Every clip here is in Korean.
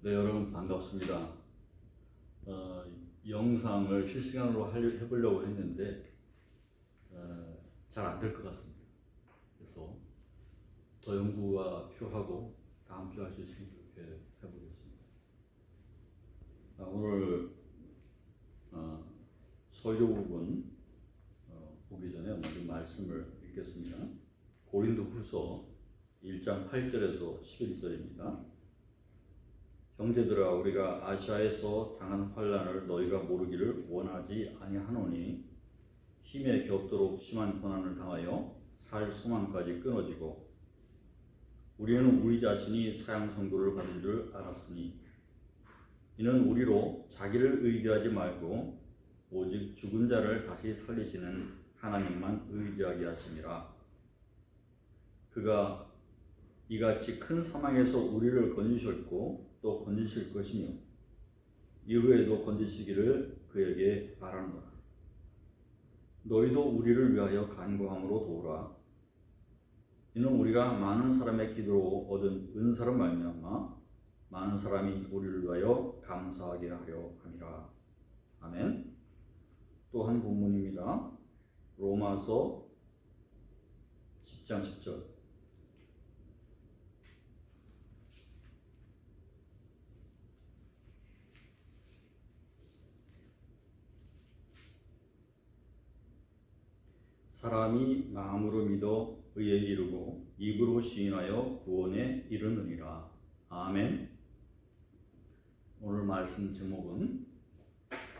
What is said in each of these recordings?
네, 여러분 반갑습니다. 이 영상을 실시간으로 해보려고 했는데 잘 안 될 것 같습니다. 그래서 더 연구가 필요하고 다음 주에 할 수 있으면 그렇게 해보겠습니다. 오늘 설교 부분 보기 전에 먼저 말씀을 읽겠습니다. 고린도후서 1장 8절에서 11절입니다. 형제들아, 우리가 아시아에서 당한 환난을 너희가 모르기를 원하지 아니하노니 힘에 겹도록 심한 고난을 당하여 살 소망까지 끊어지고 우리는 우리 자신이 사형 선고를 받은 줄 알았으니 이는 우리로 자기를 의지하지 말고 오직 죽은 자를 다시 살리시는 하나님만 의지하게 하심이라. 그가 이같이 큰 사망에서 우리를 건지셨고 또 건지실 것이며 이후에도 건지시기를 그에게 바라노라. 너희도 우리를 위하여 간구함으로 도우라. 이는 우리가 많은 사람의 기도로 얻은 은사로 말미암아 많은 사람이 우리를 위하여 감사하게 하려 함이라. 아멘. 또 한 본문입니다. 로마서 10장 10절. 사람이 마음으로 믿어 의에 이르고 입으로 시인하여 구원에 이르느니라. 아멘. 오늘 말씀 제목은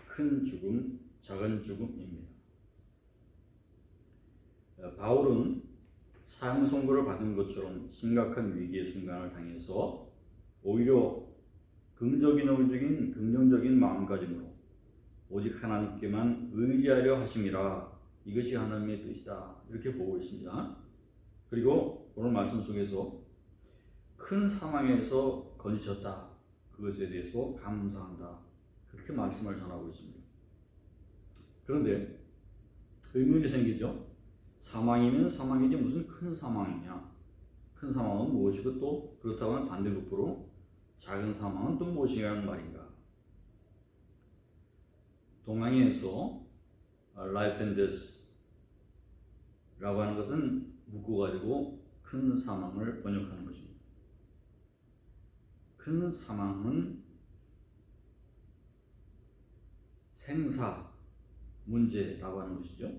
큰 죽음, 작은 죽음입니다. 바울은 사형 선고를 받은 것처럼 심각한 위기의 순간을 당해서 오히려 긍정적인 마음가짐으로 오직 하나님께만 의지하려 하심이라. 이것이 하나님의 뜻이다. 이렇게 보고 있습니다. 그리고 오늘 말씀 속에서 큰 사망에서 건지셨다. 그것에 대해서 감사한다. 그렇게 말씀을 전하고 있습니다. 그런데 의문이 생기죠. 사망이면 사망이지 무슨 큰 사망이냐. 큰 사망은 무엇이고 또 그렇다고 하면 반대급부로 작은 사망은 또 무엇이냐는 말인가. 동양에서 life and death 라고 하는 것은 묶어가지고 큰 사망을 번역하는 것입니다. 큰 사망은 생사 문제라고 하는 것이죠.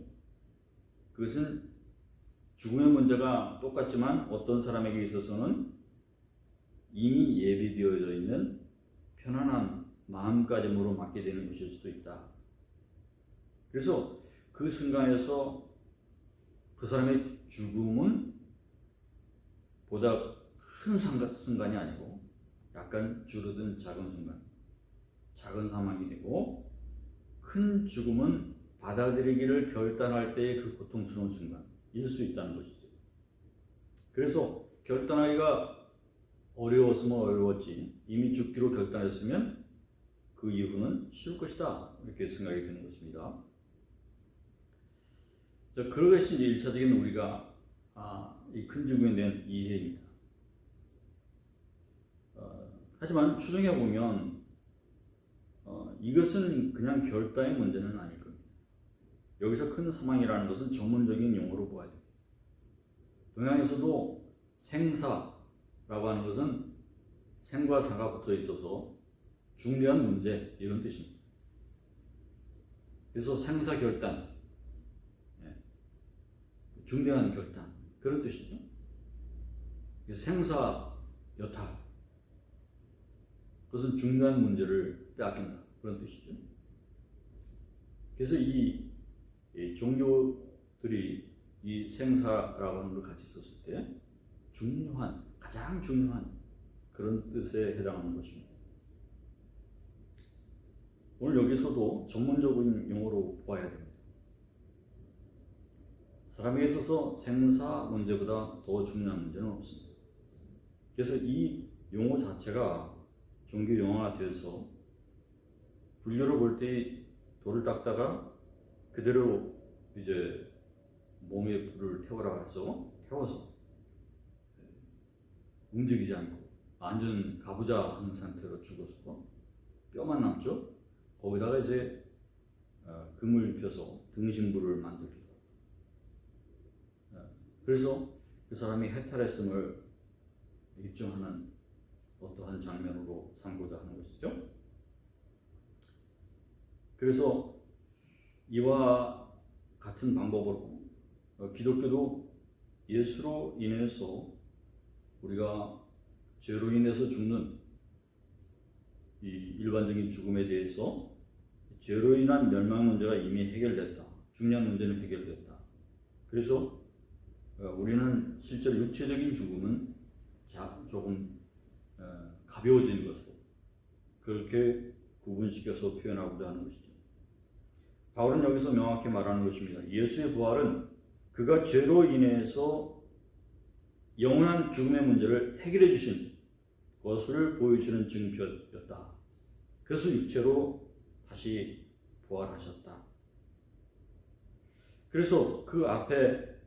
그것은 죽음의 문제가 똑같지만 어떤 사람에게 있어서는 이미 예비되어져 있는 편안한 마음가짐으로 맞게 되는 것일 수도 있다. 그래서 그 순간에서 그 사람의 죽음은 보다 큰 순간이 아니고 약간 줄어든 작은 순간, 작은 사망이 되고 큰 죽음은 받아들이기를 결단할 때의 그 고통스러운 순간일 수 있다는 것이죠. 그래서 결단하기가 어려웠으면 어려웠지 이미 죽기로 결단했으면 그 이후는 쉬울 것이다. 이렇게 생각이 되는 것입니다. 그것이 이제 1차적인 우리가 이 큰 죽음에 대한 이해입니다. 하지만 추정해 보면 이것은 그냥 결단의 문제는 아닐 겁니다. 여기서 큰 사망이라는 것은 전문적인 용어로 보아야 됩니다. 동양에서도 생사라고 하는 것은 생과 사가 붙어 있어서 중대한 문제 이런 뜻입니다. 그래서 생사 결단, 중대한 결단 그런 뜻이죠. 생사 여탈, 그것은 중대한 문제를 빼앗긴다 그런 뜻이죠. 그래서 이 종교들이 이 생사라고 하는 걸 같이 썼을 때 가장 중요한 그런 뜻에 해당하는 것입니다. 오늘 여기서도 전문적인 용어로 보아야 됩니다. 사람에게 있어서 생사 문제보다 더 중요한 문제는 없습니다. 그래서 이 용어 자체가 종교 용어가 되어서 불교를 볼 때 돌을 닦다가 그대로 이제 몸에 불을 태워라 해서 태워서 움직이지 않고 완전 가부좌 한 상태로 죽어서 뼈만 남죠. 거기다가 이제 금을 입혀서 등신부를 만들기도 하고. 그래서 그 사람이 해탈했음을 입증하는 어떠한 장면으로 삼고자 하는 것이죠. 그래서 이와 같은 방법으로 기독교도 예수로 인해서 우리가 죄로 인해서 죽는 이 일반적인 죽음에 대해서 죄로 인한 멸망 문제가 이미 해결됐다. 중요한 문제는 해결됐다. 그래서 우리는 실제로 육체적인 죽음은 조금 가벼워진 것으로 그렇게 구분시켜서 표현하고자 하는 것이죠. 바울은 여기서 명확히 말하는 것입니다. 예수의 부활은 그가 죄로 인해서 영원한 죽음의 문제를 해결해 주신 것을 보여주는 증표였다. 그래서 육체로 다시 부활하셨다. 그래서 그 앞에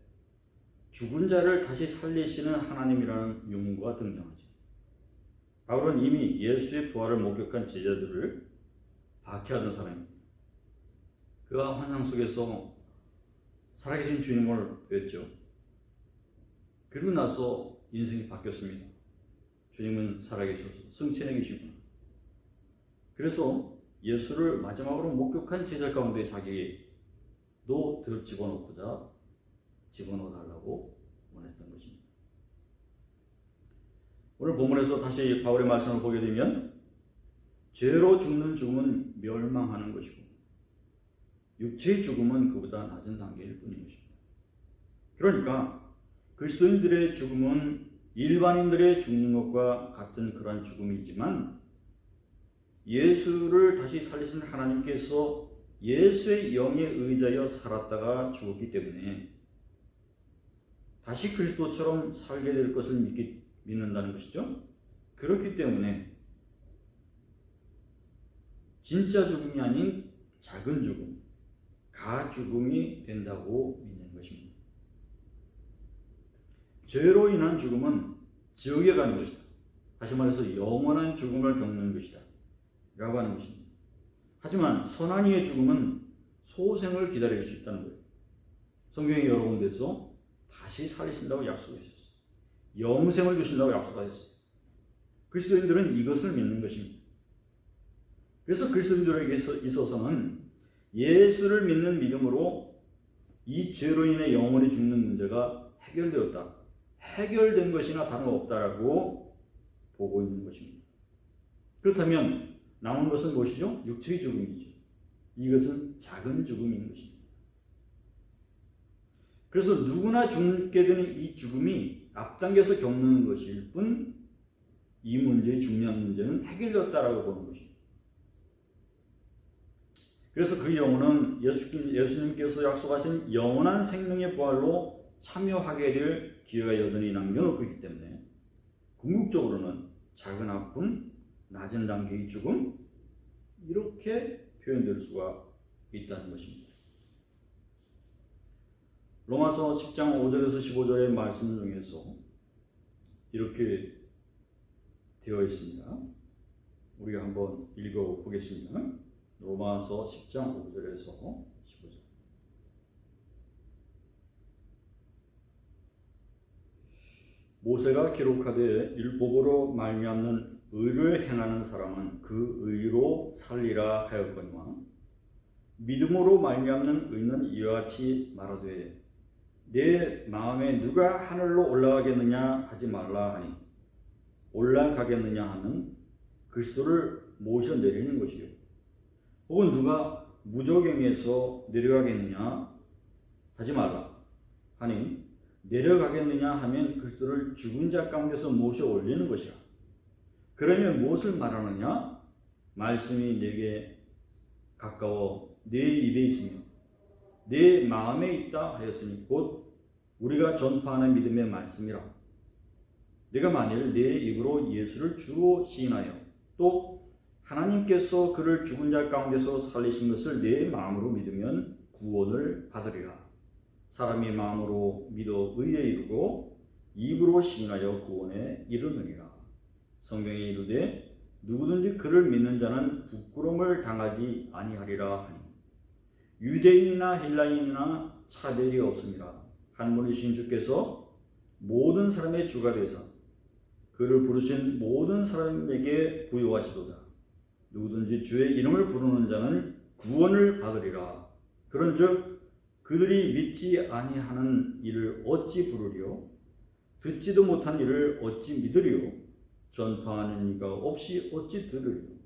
죽은 자를 다시 살리시는 하나님이라는 용어가 등장하죠. 바울은 이미 예수의 부활을 목격한 제자들을 박해하던 사람입니다. 그가 환상 속에서 살아계신 주님을 뵀죠. 그리고 나서 인생이 바뀌었습니다. 주님은 살아계셔서 승천해 계시구나. 그래서 예수를 마지막으로 목격한 제자 가운데 자기도 집어넣고자 집어넣어달라고 원했던 것입니다. 오늘 본문에서 다시 바울의 말씀을 보게 되면 죄로 죽는 죽음은 멸망하는 것이고 육체의 죽음은 그보다 낮은 단계일 뿐인 것입니다. 그러니까 그리스도인들의 죽음은 일반인들의 죽는 것과 같은 그런 죽음이지만 예수를 다시 살리신 하나님께서 예수의 영에 의지하여 살았다가 죽었기 때문에 다시 그리스도처럼 살게 될 것을 믿는다는 것이죠. 그렇기 때문에 진짜 죽음이 아닌 작은 죽음, 가죽음이 된다고 믿는 것입니다. 죄로 인한 죽음은 지옥에 가는 것이다. 다시 말해서 영원한 죽음을 겪는 것이다 라고 하는 것입니다. 하지만 선한 이의 죽음은 소생을 기다릴 수 있다는 거예요. 성경의 여러 군데에서 다시 살리신다고 약속하셨어요. 영생을 주신다고 약속하셨어요. 그리스도인들은 이것을 믿는 것입니다. 그래서 그리스도인들에게 있어서는 예수를 믿는 믿음으로 이 죄로 인해 영원히 죽는 문제가 해결되었다. 해결된 것이나 다름없다라고 보고 있는 것입니다. 그렇다면 남은 것은 무엇이죠? 육체의 죽음이죠. 이것은 작은 죽음인 것입니다. 그래서 누구나 죽게 되는 이 죽음이 앞당겨서 겪는 것일 뿐 이 문제의 중요한 문제는 해결되었다라고 보는 것입니다. 그래서 그 영혼은 예수님께서 약속하신 영원한 생명의 부활로 참여하게 될 기회가 여전히 남겨놓고 있기 때문에 궁극적으로는 작은 아픔, 낮은 단계의 죽음 이렇게 표현될 수가 있다는 것입니다. 로마서 10장 5절에서 15절의 말씀 중에서 이렇게 되어 있습니다. 우리가 한번 읽어보겠습니다. 로마서 10장 5절에서 15절. 모세가 기록하되 율법으로 말미암는 의를 행하는 사람은 그 의로 살리라 하였거니와 믿음으로 말미암는 의는 이와 같이 말하되 내 마음에 누가 하늘로 올라가겠느냐 하지 말라 하니 올라가겠느냐 하는 그리스도를 모셔 내리는 것이요 혹은 누가 무저갱에서 내려가겠느냐 하지 말라 하니 내려가겠느냐 하면 그리스도를 죽은 자 가운데서 모셔 올리는 것이라. 그러면 무엇을 말하느냐? 말씀이 내게 가까워 내 입에 있으며 내 마음에 있다 하였으니 곧 우리가 전파하는 믿음의 말씀이라. 내가 만일 내 입으로 예수를 주로 시인하여 또 하나님께서 그를 죽은 자 가운데서 살리신 것을 내 마음으로 믿으면 구원을 받으리라. 사람이 마음으로 믿어 의에 이르고 입으로 시인하여 구원에 이르느니라. 성경에 이르되 누구든지 그를 믿는 자는 부끄러움을 당하지 아니하리라 하니 유대인이나 헬라인이나 차별이 없습니다. 한 분이신 주께서 모든 사람의 주가 되사 그를 부르신 모든 사람에게 부여하시도다. 누구든지 주의 이름을 부르는 자는 구원을 받으리라. 그런즉 그들이 믿지 아니하는 일을 어찌 부르리요? 듣지도 못한 일을 어찌 믿으리요? 전파하는 이가 없이 어찌 들으리요?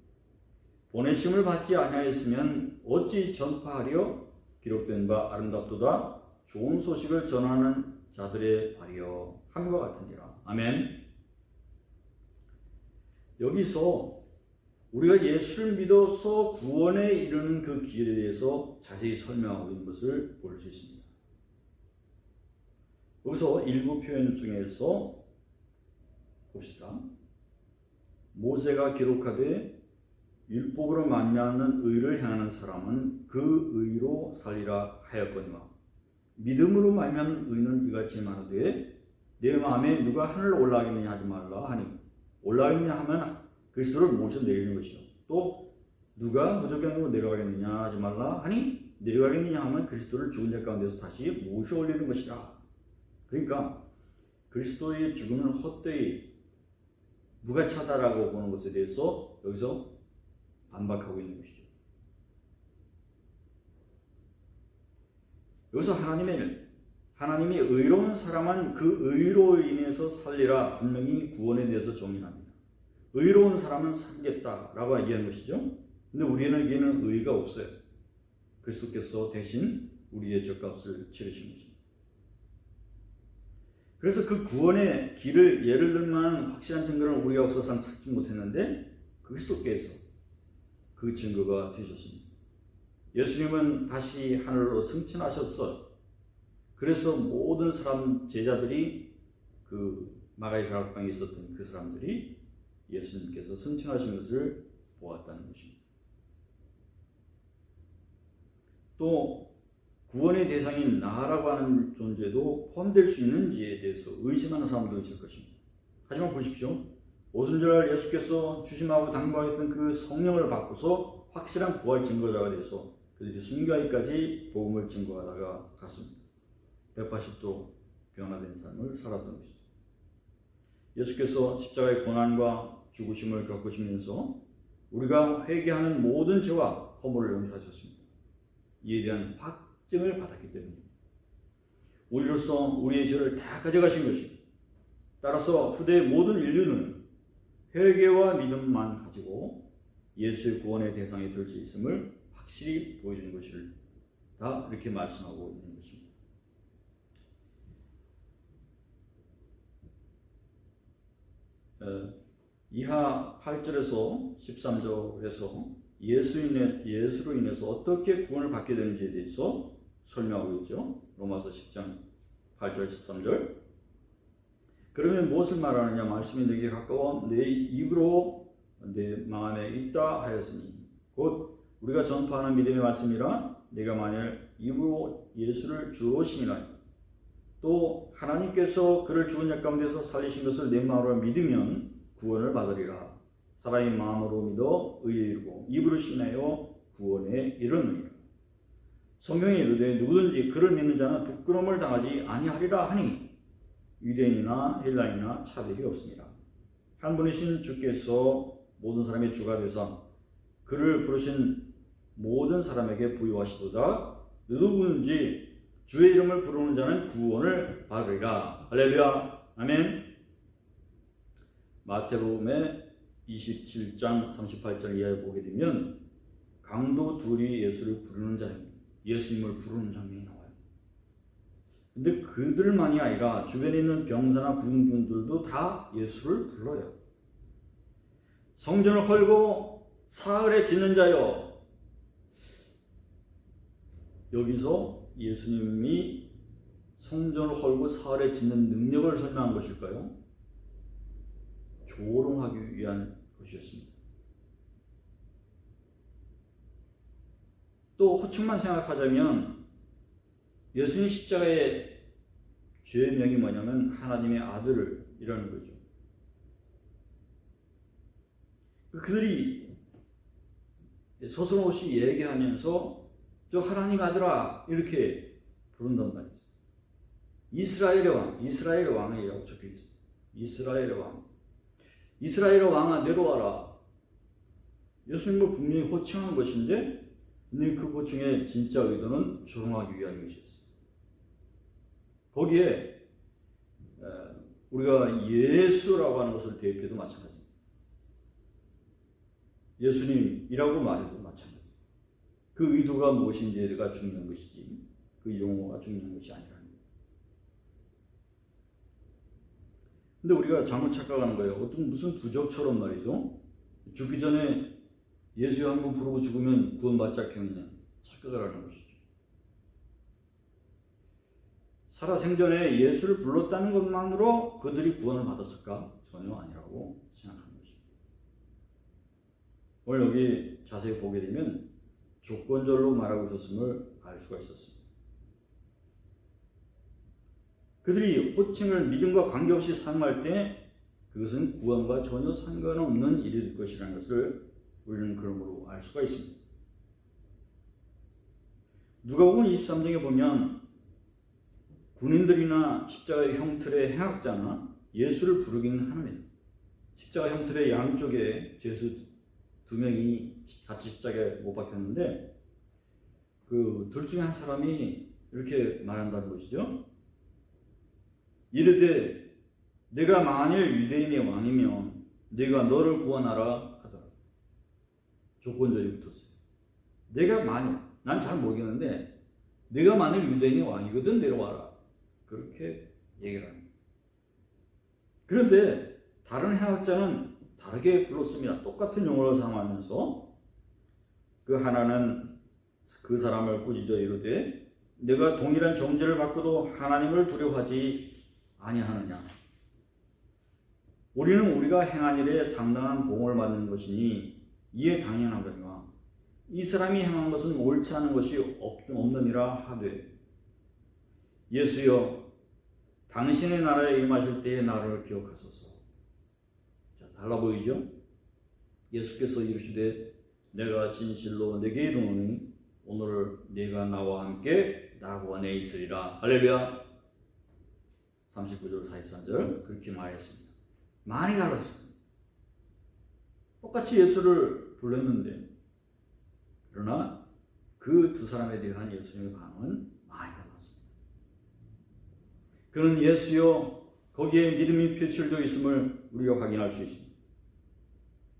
보내심을 받지 아니하였으면 어찌 전파하리요? 기록된 바 아름답도다. 좋은 소식을 전하는 자들의 발이여 함과 같으니라. 아멘. 여기서 우리가 예수를 믿어서 구원에 이르는 그 길에 대해서 자세히 설명하고 있는 것을 볼 수 있습니다. 여기서 일부 표현 중에서 봅시다. 모세가 기록하되 율법으로 말미암는 의를 행하는 사람은 그 의로 살리라 하였거니와 믿음으로 말미암는 의는 이같이 말하되 내 마음에 누가 하늘로 올라가겠느냐 하지 말라 하니 올라가겠느냐 하면 그리스도를 모셔 내리는 것이요. 또 누가 무적행으로 내려가겠느냐 하지 말라 하니 내려가겠느냐 하면 그리스도를 죽은 자 가운데서 다시 모셔 올리는 것이라. 그러니까 그리스도의 죽음은 헛되이 무가차다라고 보는 것에 대해서 여기서 반박하고 있는 것이죠. 여기서 하나님이 의로운 사람은 그 의로 인해서 살리라 분명히 구원에 대해서 정의합니다. 의로운 사람은 살겠다라고 얘기하는 것이죠. 근데 우리에게는 의가 없어요. 그리스도께서 대신 우리의 죗값을 치르신 것입니다. 그래서 그 구원의 길을 예를 들만 확실한 증거를 우리가 역사상 찾지 못했는데 그리스도께서 그 증거가 되셨습니다. 예수님은 다시 하늘로 승천하셨어요. 그래서 모든 사람 제자들이 그 마가의 가락방에 있었던 그 사람들이 예수님께서 승천하신 것을 보았다는 것입니다. 또 구원의 대상인 나라고 하는 존재도 포함될 수 있는지에 대해서 의심하는 사람도 있을 것입니다. 하지만 보십시오. 오순절 예수께서 주심하고 당부하였던 그 성령을 받고서 확실한 부활 증거자가 돼서 그들이 순교하기까지 복음을 증거하다가 갔습니다. 180도 변화된 삶을 살았던 것이죠. 예수께서 십자가의 고난과 죽으심을 겪으시면서 우리가 회개하는 모든 죄와 허물을 용서하셨습니다. 이에 대한 확증을 받았기 때문입니다. 우리로서 우리의 죄를 다 가져가신 것입니다. 따라서 후대의 모든 인류는 회개와 믿음만 가지고 예수의 구원의 대상이 될 수 있음을 확실히 보여주는 것을 다 이렇게 말씀하고 있는 것입니다. 이하 8절에서 13절에서 예수로 인해서 어떻게 구원을 받게 되는지에 대해서 설명하고 있죠. 로마서 10장 8절 13절. 그러면 무엇을 말하느냐? 말씀이 내게 가까워 내 입으로 내 마음에 있다 하였으니 곧 우리가 전파하는 믿음의 말씀이라 내가 만일 입으로 예수를 주로 시인하여 또 하나님께서 그를 죽은 자 가운데서 살리신 것을 내 마음으로 믿으면 구원을 받으리라. 사람이 마음으로 믿어 의에 이르고 입으로 시인하여 구원에 이르느니라. 성경에 이르되 누구든지 그를 믿는 자는 부끄러움을 당하지 아니하리라 하니 유대인이나 헬라인이나 차별이 없습니다. 한 분이신 주께서 모든 사람의 주가 되사 그를 부르신 모든 사람에게 부여하시도다. 누구든지 주의 이름을 부르는 자는 구원을 받으리라. 할렐루야. 아멘. 마태복음의 27장 38절 이하에 보게 되면 강도 둘이 예수를 부르는 장면, 예수님을 부르는 장면이 나와요. 근데 그들만이 아니라 주변에 있는 병사나 군중들도 다 예수를 불러요. 성전을 헐고 사흘에 짓는 자여. 여기서 예수님이 성전을 헐고 사흘에 짓는 능력을 설명한 것일까요? 조롱하기 위한 것이었습니다. 또 호칭만 생각하자면 예수님 십자가의 죄명이 뭐냐면 하나님의 아들이라는 거죠. 그들이 서슴없이 얘기하면서 저 하나님 아들아 이렇게 부른단 말이죠. 이스라엘의 왕이라고 적혀 있어요. 이스라엘의 왕아 내려와라. 예수님을 분명히 호칭한 것인데 그 호칭의 진짜 의도는 조롱하기 위한 것이었어요. 거기에 우리가 예수라고 하는 것을 대입해도 마찬가지입니다. 예수님이라고 말해도 마찬가지입니다. 그 의도가 무엇인지가 중요한 것이지 그 용어가 중요한 것이 아니라는 거예요. 근데 우리가 잘못 착각하는 거예요. 어떤 무슨 부적처럼 말이죠. 죽기 전에 예수 한 번 부르고 죽으면 구원받지 않겠느냐 착각을 하는 것이죠. 살아 생전에 예수를 불렀다는 것만으로 그들이 구원을 받았을까? 전혀 아니라고 생각하는 것입니다. 오늘 여기 자세히 보게 되면 조건절로 말하고 있었음을 알 수가 있었습니다. 그들이 호칭을 믿음과 관계없이 사용할 때 그것은 구원과 전혀 상관없는 일이 될 것이라는 것을 우리는 그러므로 알 수가 있습니다. 누가복음 23장에 보면 군인들이나 십자가의 형틀의 행악자나 예수를 부르기는 합니다. 십자가 형틀의 양쪽에 예수 두 명이 같이 십자가에 못 박혔는데 그 둘 중에 한 사람이 이렇게 말한다는 것이죠. 이르되 내가 만일 유대인의 왕이면 내가 너를 구원하라 하더라. 조건절이 붙었어요. 내가 만일, 난 잘 모르겠는데 내가 만일 유대인의 왕이거든 내려와라. 그렇게 얘기를 합니다. 그런데 다른 해학자는 다르게 불렀습니다. 똑같은 용어를 사용하면서 그 하나는 그 사람을 꾸짖어 이르되 내가 동일한 정죄를 받고도 하나님을 두려워하지 아니하느냐. 우리는 우리가 행한 일에 상당한 보응을 받는 것이니 이에 당연하거니와 이 사람이 행한 것은 옳지 않은 것이 없느니라 하되 예수여 당신의 나라에 임하실 때에 나를 기억하소서. 자, 달라 보이죠? 예수께서 이르시되 내가 진실로 내게 이르노니 오늘 네가 나와 함께 낙원에 있으리라. 할렐루야. 39절 43절 그렇게 말했습니다. 많이 달랐습니다. 똑같이 예수를 불렀는데 그러나 그 두 사람에 대한 예수님의 반응은 많이 달랐습니다. 그는 예수여 거기에 믿음이 표출되어 있음을 우리가 확인할 수 있습니다.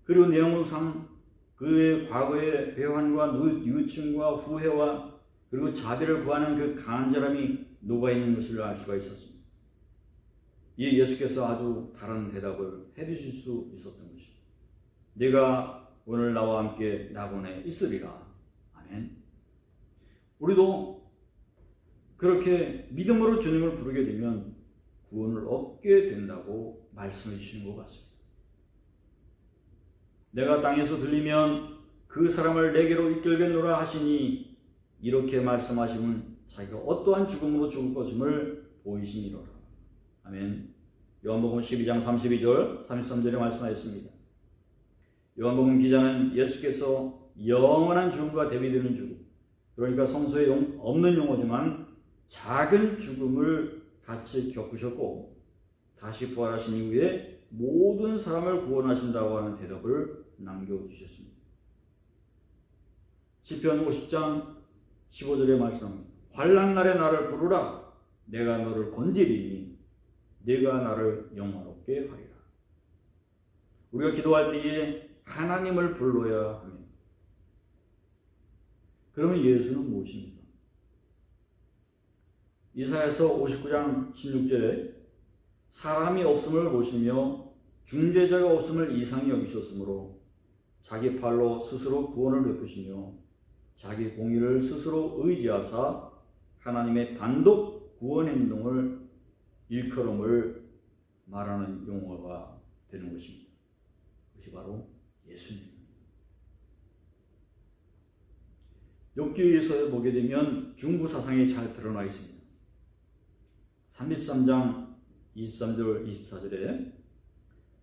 그리고 내용상 그의 과거의 배환과 뉘우침과 후회와 그리고 자비를 구하는 그 간절함이 녹아있는 것을 알 수가 있었습니다. 이 예수께서 아주 다른 대답을 해주실 수 있었던 것입니다. 내가 오늘 나와 함께 낙원에 있으리라. 아멘. 우리도 그렇게 믿음으로 주님을 부르게 되면 구원을 얻게 된다고 말씀해 주시는 것 같습니다. 내가 땅에서 들리면 그 사람을 내게로 이끌겠노라 하시니 이렇게 말씀하시면 자기가 어떠한 죽음으로 죽을 것임을 보이시니로라. 아멘. 요한복음 12장 32절 33절에 말씀하였습니다. 요한복음 기자는 예수께서 영원한 죽음과 대비되는 죽음, 그러니까 성서에 없는 용어지만 작은 죽음을 같이 겪으셨고 다시 부활하신 이후에 모든 사람을 구원하신다고 하는 대답을 남겨주셨습니다. 시편 50장 15절에 말씀합니다. 환난날에 나를 부르라. 내가 너를 건지리니 내가 나를 영화롭게 하리라. 우리가 기도할 때에 하나님을 불러야 합니다. 그러면 예수는 무엇입니까? 이사야서 59장 16절에 사람이 없음을 보시며 중재자가 없음을 이상히 여기셨으므로 자기 팔로 스스로 구원을 베푸시며 자기 공의를 스스로 의지하사 하나님의 단독 구원 행동을 일컬음을 말하는 용어가 되는 것입니다. 그것이 바로 예수님입니다. 욥기에서 보게 되면 중부 사상이 잘 드러나 있습니다. 33장 23절 24절에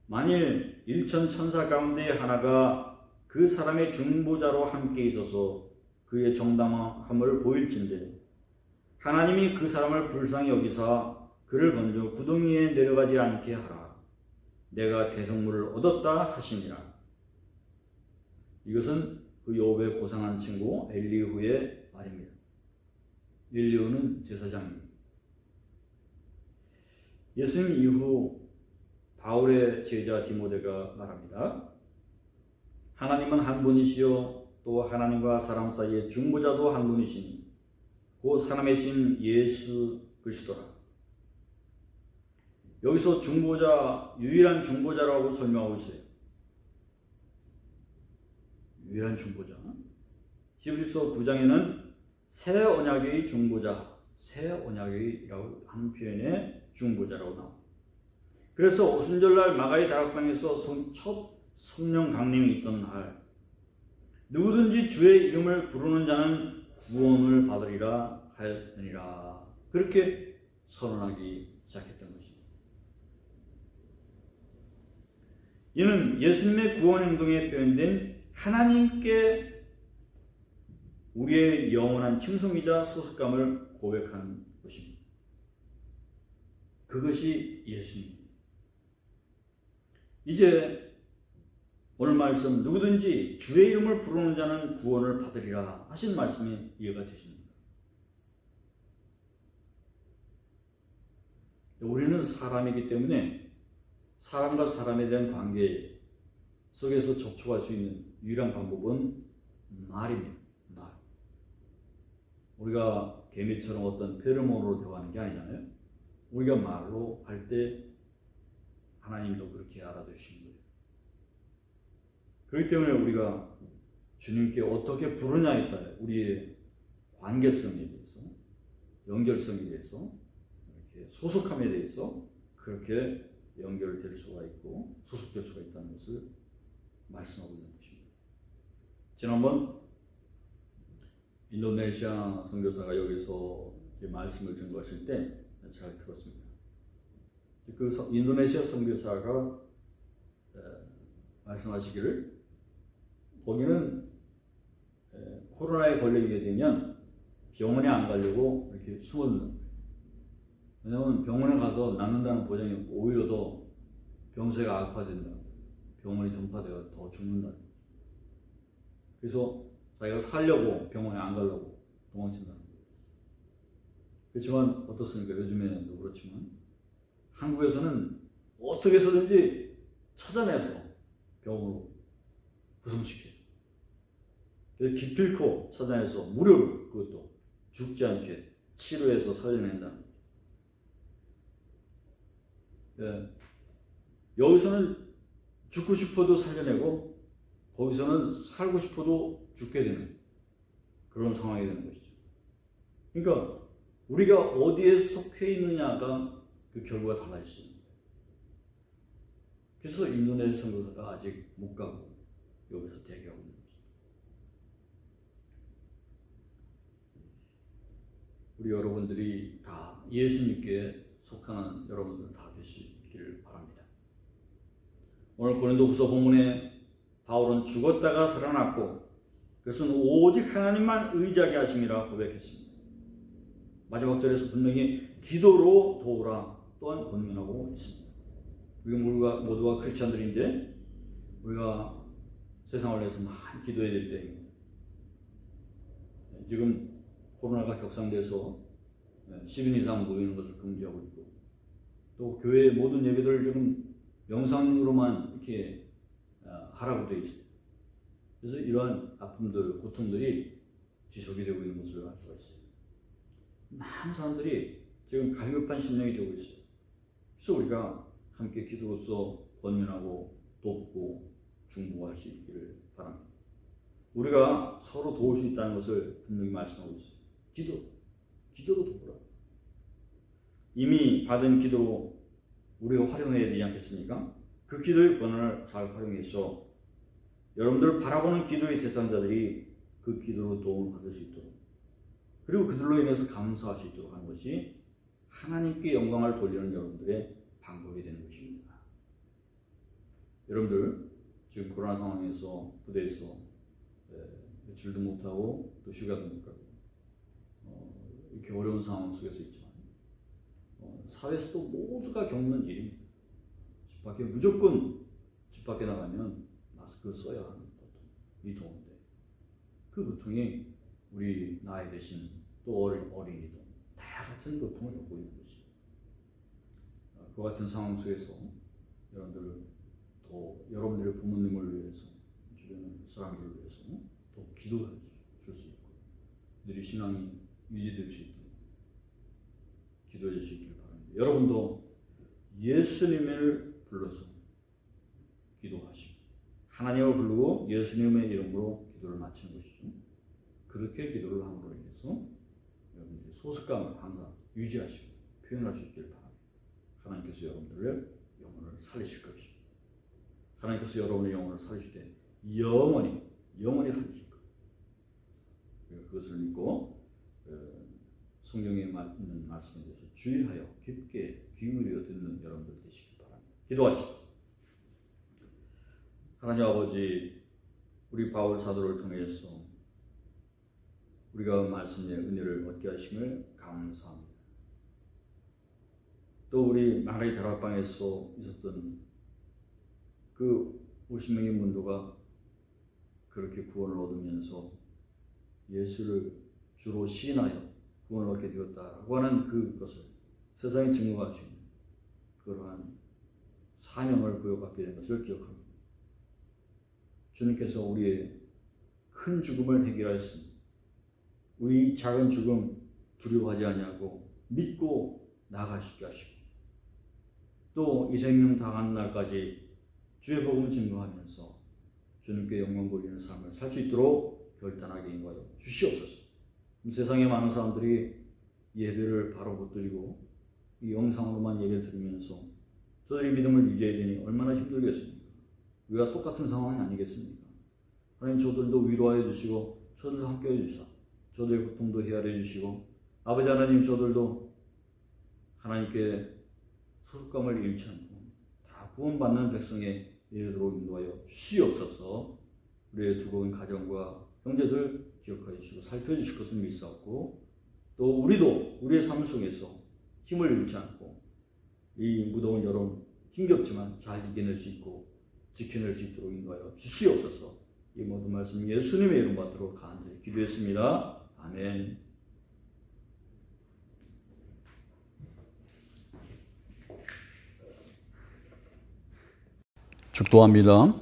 만일 일천 천사 가운데 하나가 그 사람의 중보자로 함께 있어서 그의 정당함을 보일진대 하나님이 그 사람을 불쌍히 여기사 그를 건져 구덩이에 내려가지 않게 하라. 내가 대성물을 얻었다 하시니라. 이것은 그 욥의 고상한 친구 엘리후의 말입니다. 엘리후는 제사장입니다. 예수님 이후 바울의 제자 디모데가 말합니다. 하나님은 한 분이시요 또 하나님과 사람 사이의 중보자도 한 분이시니 곧 사람의 신 예수 그리스도라. 여기서 중보자, 유일한 중보자라고 설명하고 있어요. 유일한 중보자. 히브리서 9장에는 새 언약의 중보자, 새 언약의라고 하는 표현의 중보자라고 나옵니다. 그래서 오순절날 마가의 다락방에서 첫 성령 강림이 있던 날 누구든지 주의 이름을 부르는 자는 구원을 받으리라 하였느니라. 그렇게 선언하기 시작했던 것입니다. 이는 예수님의 구원 행동에 표현된 하나님께 우리의 영원한 칭송이자 소속감을 고백하는 것입니다. 그것이 예수님입니다. 이제 오늘 말씀 누구든지 주의 이름을 부르는 자는 구원을 받으리라 하신 말씀이 이해가 되십니까? 우리는 사람이기 때문에 사람과 사람에 대한 관계 속에서 접촉할 수 있는 유일한 방법은 말입니다. 말. 우리가 개미처럼 어떤 페로몬으로 대화하는 게 아니잖아요. 우리가 말로 할 때 하나님도 그렇게 알아두시는 거예요. 그렇기 때문에 우리가 주님께 어떻게 부르냐에 따라 우리의 관계성에 대해서, 연결성에 대해서, 이렇게 소속함에 대해서 그렇게 연결될 수가 있고 소속될 수가 있다는 것을 말씀하고 있는 것입니다. 지난번 인도네시아 선교사가 여기서 말씀을 전거하실 때 잘 들었습니다. 그 인도네시아 선교사가 말씀하시기를 거기는 코로나에 걸리게 되면 병원에 안 가려고 이렇게 숨어드는 거예요. 왜냐하면 병원에 가서 낫는다는 보장이 없고 오히려 더 병세가 악화된다. 병원이 전파되어 더 죽는다. 그래서 자기가 살려고 병원에 안 가려고 도망친다. 그렇지만 어떻습니까? 요즘에는 그렇지만 한국에서는 어떻게 해서든지 찾아내서 병원으로 구성시켜요. 그래서 기필코 찾아내서 무료로 그것도 죽지 않게 치료해서 살려낸다는 거죠. 네. 여기서는 죽고 싶어도 살려내고 거기서는 살고 싶어도 죽게 되는 그런 상황이 되는 것이죠. 그러니까 우리가 어디에 속해 있느냐가 그 결과가 달라 있습니다. 그래서 인도네시아 선교사가 아직 못 가고 여기서 대기하고 있는 것입니다. 우리 여러분들이 다 예수님께 속하는 여러분들 다 되시기를 바랍니다. 오늘 고린도후서 본문에 바울은 죽었다가 살아났고 그것은 오직 하나님만 의지하게 하심이라 고백했습니다. 마지막 절에서 분명히 기도로 도우라 또한 권면하고 있습니다. 우리가 모두가 크리스찬들인데 우리가 세상을 위해서 많이 기도해야 될 때입니다. 지금 코로나가 격상돼서 10인 이상 모이는 것을 금지하고 있고 또 교회 모든 예배들 지금 영상으로만 이렇게 하라고 되어 있어요. 그래서 이러한 아픔들, 고통들이 지속이 되고 있는 것을 알 수가 있어요. 많은 사람들이 지금 갈급한 심령이 되고 있어요. 그래서 우리가 함께 기도로서 권면하고 돕고 중보할 수 있기를 바랍니다. 우리가 서로 도울 수 있다는 것을 분명히 말씀하고 있어요. 기도로 도우라. 이미 받은 기도로 우리가 활용해야 되지 않겠습니까? 그 기도의 권한을 잘 활용해서 여러분들을 바라보는 기도의 대상자들이 그 기도로 도움을 받을 수 있도록 그리고 그들로 인해서 감사할 수 있도록 하는 것이 하나님께 영광을 돌리는 여러분들의 방법이 되는 것입니다. 여러분들 지금 코로나 상황에서 부대에서 며칠도 못하고 또 휴가도 못 가고 이렇게 어려운 상황 속에서 있지만 사회에서도 모두가 겪는 일입니다. 집 밖에 나가면 마스크 써야 하는 고통이 더운데 그 고통이 우리 나이 드신 또 어린이도 다 같은 고통을 겪고 있는 것입니다. 그 같은 상황 속에서 여러분들 또 여러분들의 부모님을 위해서 주변 사람들을 위해서 또 기도해 줄 수 있고 너희 신앙이 유지될 수 있도록 기도해 줄 수 있기를 바랍니다. 여러분도 예수님을 불러서 기도하시고 하나님을 부르고 예수님의 이름으로 기도를 마치는 것이죠. 그렇게 기도를 함으로 인해서 여러분들이 소속감을 항상 유지하시고 표현할 수 있기를 바랍니다. 하나님께서 여러분들의 영혼을 살리실 것입니다. 하나님께서 여러분의 영혼을 살리실 때 영원히 살리실 겁니다. 그것을 믿고 성경에 있는 말씀에 대해서 주의하여 깊게 기울여 듣는 여러분들 되시기 바랍니다. 기도하십시오. 하나님 아버지, 우리 바울 사도를 통해서 우리가 말씀의 은혜를 얻게 하심을 감사합니다. 또 우리 마가의 다락방에서 있었던 그 50명의 문도가 그렇게 구원을 얻으면서 예수를 주로 시인하여 구원을 얻게 되었다라고 하는 그것을 세상에 증거할 수 있는 그러한 사명을 부여받게 된 것을 기억합니다. 주님께서 우리의 큰 죽음을 해결하였습니다. 우리 작은 죽음 두려워하지 아니하고 믿고 나아갈 수 있게 하시고 또 이 생명 당하는 날까지 주의 복음을 증거하면서 주님께 영광 돌리는 삶을 살 수 있도록 결단하게 인도하여 주시옵소서. 세상에 많은 사람들이 예배를 바로 못 드리고 이 영상으로만 예배를 드리면서 저들이 믿음을 유지해야 되니 얼마나 힘들겠습니까? 우리가 똑같은 상황이 아니겠습니까? 하나님 저들도 위로하여 주시고 저들도 함께해 주시사 저들의 고통도 헤아려 주시고 아버지 하나님 저들도 하나님께 소속감을 잃지 않고 다 구원받는 백성에 이르도록 인도하여 주시옵소서. 우리의 두고온 가정과 형제들 기억하여 주시고 살펴주실 것을 믿사옵고 또 우리도 우리의 삶 속에서 힘을 잃지 않고 이 무더운 여름 힘겹지만 잘 이겨낼 수 있고 지켜낼 수 있도록 인도하여 주시옵소서. 이 모든 말씀 예수님의 이름 받도록 간절히 기도했습니다. 아멘. 축도합니다.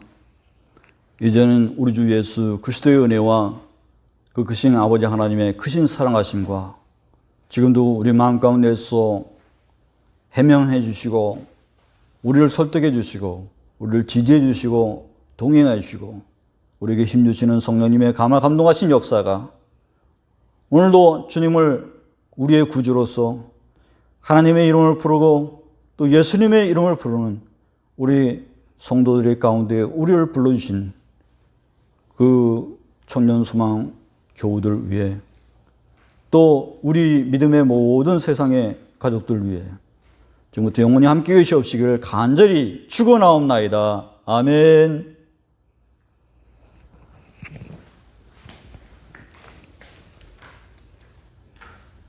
이제는 우리 주 예수 그리스도의 은혜와 그 크신 아버지 하나님의 크신 사랑하심과 지금도 우리 마음 가운데서 해명해 주시고 우리를 설득해 주시고 우리를 지지해 주시고 동행해 주시고 우리에게 힘 주시는 성령님의 감화감동하신 역사가 오늘도 주님을 우리의 구주로서 하나님의 이름을 부르고 또 예수님의 이름을 부르는 우리 성도들의 가운데 우리를 불러주신 그 청년소망 교우들 위해 또 우리 믿음의 모든 세상의 가족들 위해 지금부터 영원히 함께 계시옵시기를 간절히 축원하옵나이다. 아멘.